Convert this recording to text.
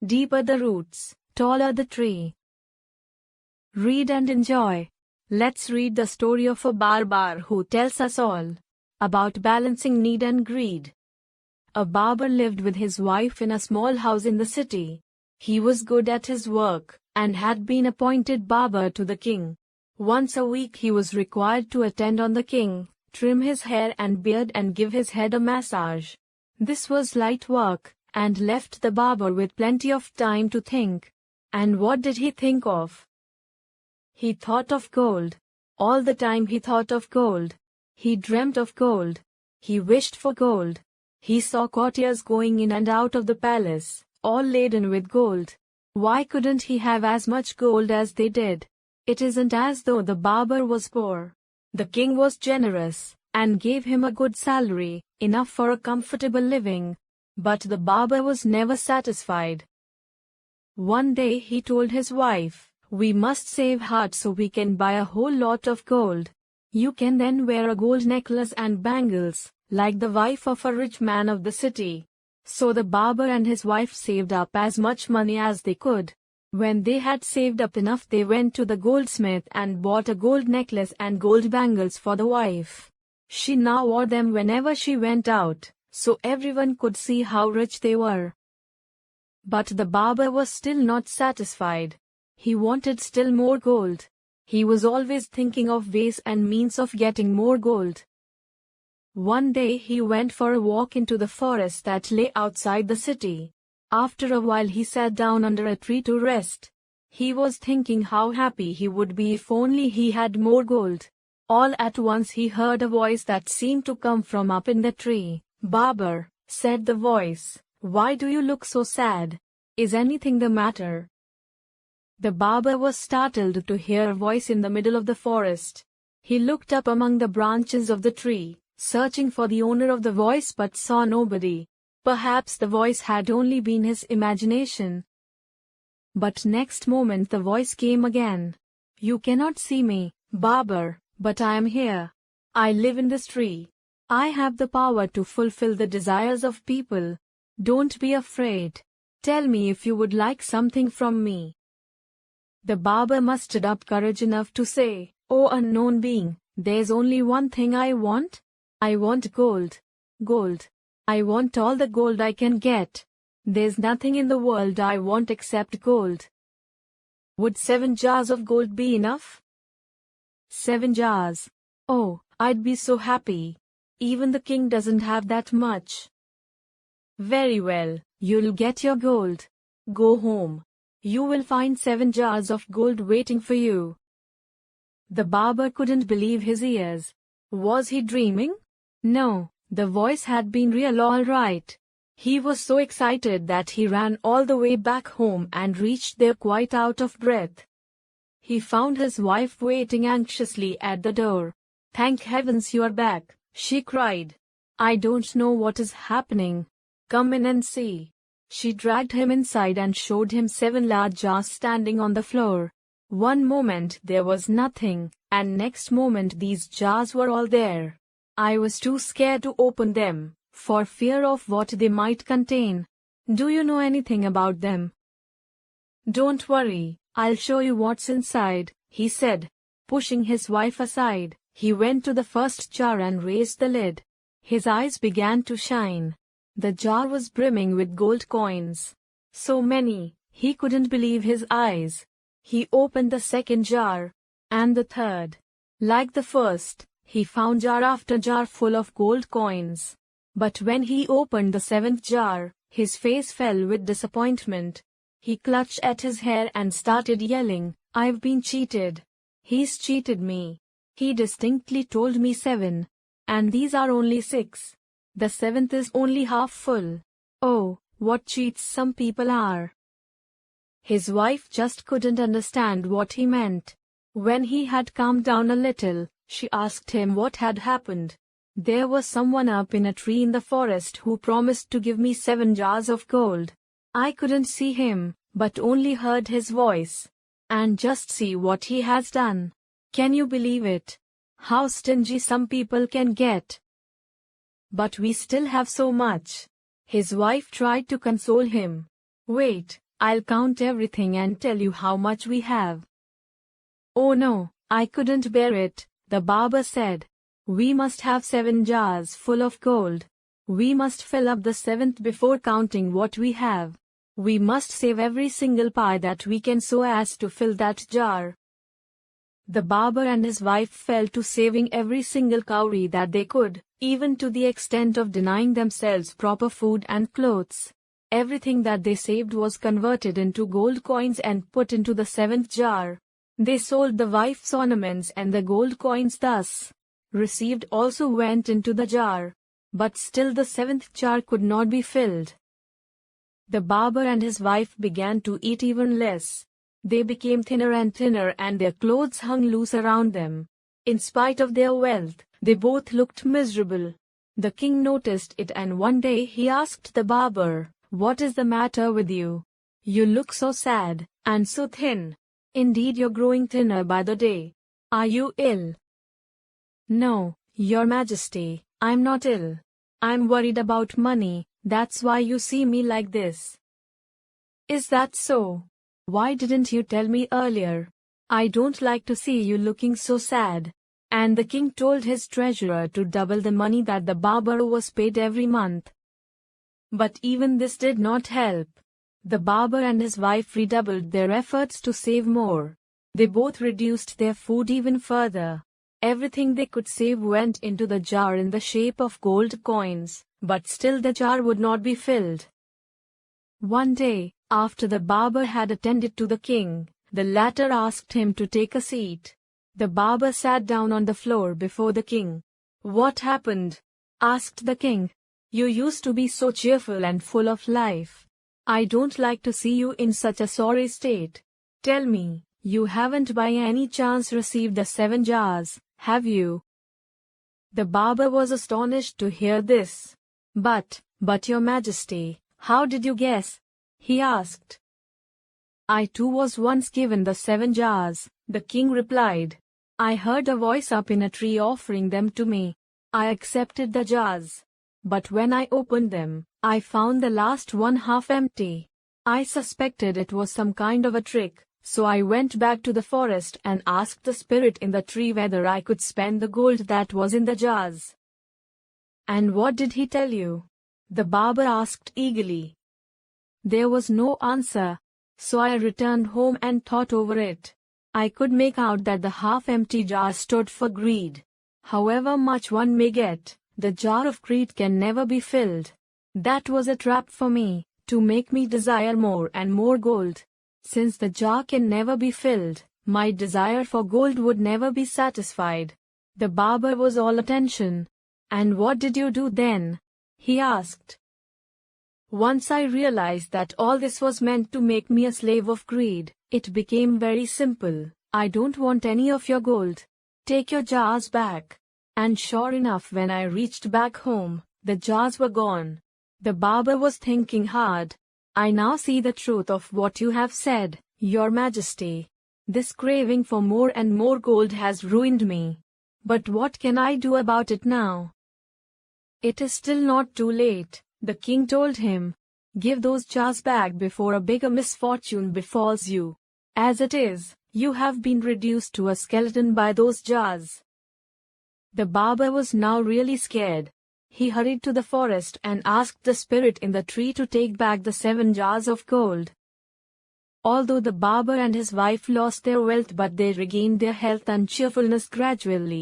Deeper the roots, taller the tree. Read and enjoy. Let's read the story of a barber who tells us all about balancing need and greed. A barber lived with his wife in a small house in the city. He was good at his work and had been appointed barber to the king. Once a week he was required to attend on the king, trim his hair and beard and give his head a massage. This was light work and left the barber with plenty of time to think. And what did he think of? He thought of gold. All the time he thought of gold. He dreamt of gold. He wished for gold. He saw courtiers going in and out of the palace, all laden with gold. Why couldn't he have as much gold as they did? It isn't as though the barber was poor. The king was generous and gave him a good salary, enough for a comfortable living. But the barber was never satisfied. One day he told his wife, "We must save hard so we can buy a whole lot of gold. You can then wear a gold necklace and bangles, like the wife of a rich man of the city." So the barber and his wife saved up as much money as they could. When they had saved up enough, they went to the goldsmith and bought a gold necklace and gold bangles for the wife. She now wore them whenever she went out, so everyone could see how rich they were. But the barber was still not satisfied. He wanted still more gold. He was always thinking of ways and means of getting more gold. One day he went for a walk into the forest that lay outside the city. After a while he sat down under a tree to rest. He was thinking how happy he would be if only he had more gold. All at once he heard a voice that seemed to come from up in the tree. "Barber," said the voice, "why do you look so sad? Is anything the matter?" The barber was startled to hear a voice in the middle of the forest. He looked up among the branches of the tree, searching for the owner of the voice, but saw nobody. Perhaps the voice had only been his imagination. But next moment the voice came again. "You cannot see me, barber, but I am here. I live in this tree. I have the power to fulfill the desires of people. Don't be afraid. Tell me if you would like something from me." The barber mustered up courage enough to say, "Oh unknown being, there's only one thing I want. I want gold. Gold. I want all the gold I can get. There's nothing in the world I want except gold." "Would 7 jars of gold be enough?" "7 jars. Oh, I'd be so happy. Even the king doesn't have that much." "Very well, you'll get your gold. Go home. You will find 7 jars of gold waiting for you." The barber couldn't believe his ears. Was he dreaming? No, the voice had been real all right. He was so excited that he ran all the way back home and reached there quite out of breath. He found his wife waiting anxiously at the door. "Thank heavens you are back," she cried. "I don't know what is happening. Come in and see." She dragged him inside and showed him 7 large jars standing on the floor. One moment there was nothing, and next moment these jars were all there. I was too scared to open them, for fear of what they might contain. "Do you know anything about them?" "Don't worry, I'll show you what's inside," he said. Pushing his wife aside, he went to the first jar and raised the lid. His eyes began to shine. The jar was brimming with gold coins. So many, he couldn't believe his eyes. He opened the second jar, and the third. Like the first, he found jar after jar full of gold coins. But when he opened the 7th jar, his face fell with disappointment. He clutched at his hair and started yelling, "I've been cheated. He's cheated me. He distinctly told me 7. And these are only 6. The 7th is only half full. Oh, what cheats some people are." His wife just couldn't understand what he meant. When he had calmed down a little, she asked him what had happened. "There was someone up in a tree in the forest who promised to give me 7 jars of gold. I couldn't see him, but only heard his voice. And just see what he has done. Can you believe it? How stingy some people can get. But we still have so much." His wife tried to console him. "Wait, I'll count everything and tell you how much we have." "Oh no, I couldn't bear it," the barber said. "We must have 7 jars full of gold. We must fill up the 7th before counting what we have. We must save every single pie that we can so as to fill that jar." The barber and his wife fell to saving every single cowrie that they could, even to the extent of denying themselves proper food and clothes. Everything that they saved was converted into gold coins and put into the 7th jar. They sold the wife's ornaments, and the gold coins thus received also went into the jar. But still the 7th jar could not be filled. The barber and his wife began to eat even less. They became thinner and thinner, and their clothes hung loose around them. In spite of their wealth, they both looked miserable. The king noticed it, and one day he asked the barber, "What is the matter with you? You look so sad, and so thin. Indeed, you're growing thinner by the day. Are you ill?" "No, Your Majesty, I'm not ill. I'm worried about money, that's why you see me like this." "Is that so? Why didn't you tell me earlier? I don't like to see you looking so sad." And the king told his treasurer to double the money that the barber was paid every month. But even this did not help. The barber and his wife redoubled their efforts to save more. They both reduced their food even further. Everything they could save went into the jar in the shape of gold coins, but still the jar would not be filled. One day, after the barber had attended to the king, the latter asked him to take a seat. The barber sat down on the floor before the king. "What happened?" asked the king. "You used to be so cheerful and full of life. I don't like to see you in such a sorry state. Tell me, you haven't by any chance received the 7 jars, have you?" The barber was astonished to hear this. But Your Majesty, how did you guess?" he asked. "I too was once given the 7 jars, the king replied. "I heard a voice up in a tree offering them to me. I accepted the jars. But when I opened them, I found the last one half empty. I suspected it was some kind of a trick, so I went back to the forest and asked the spirit in the tree whether I could spend the gold that was in the jars." "And what did he tell you?" the barber asked eagerly. "There was no answer, so I returned home and thought over it. I could make out that the half-empty jar stood for greed. However much one may get, the jar of greed can never be filled. That was a trap for me, to make me desire more and more gold. Since the jar can never be filled, my desire for gold would never be satisfied." The barber was all attention. "And what did you do then?" he asked. "Once I realized that all this was meant to make me a slave of greed, it became very simple. I don't want any of your gold. Take your jars back." And sure enough, when I reached back home, the jars were gone. The barber was thinking hard. "I now see the truth of what you have said, Your Majesty. This craving for more and more gold has ruined me. But what can I do about it now?" "It is still not too late," the king told him. "Give those jars back before a bigger misfortune befalls you. As it is, you have been reduced to a skeleton by those jars." The barber was now really scared. He hurried to the forest and asked the spirit in the tree to take back the 7 jars of gold. Although the barber and his wife lost their wealth, but they regained their health and cheerfulness gradually.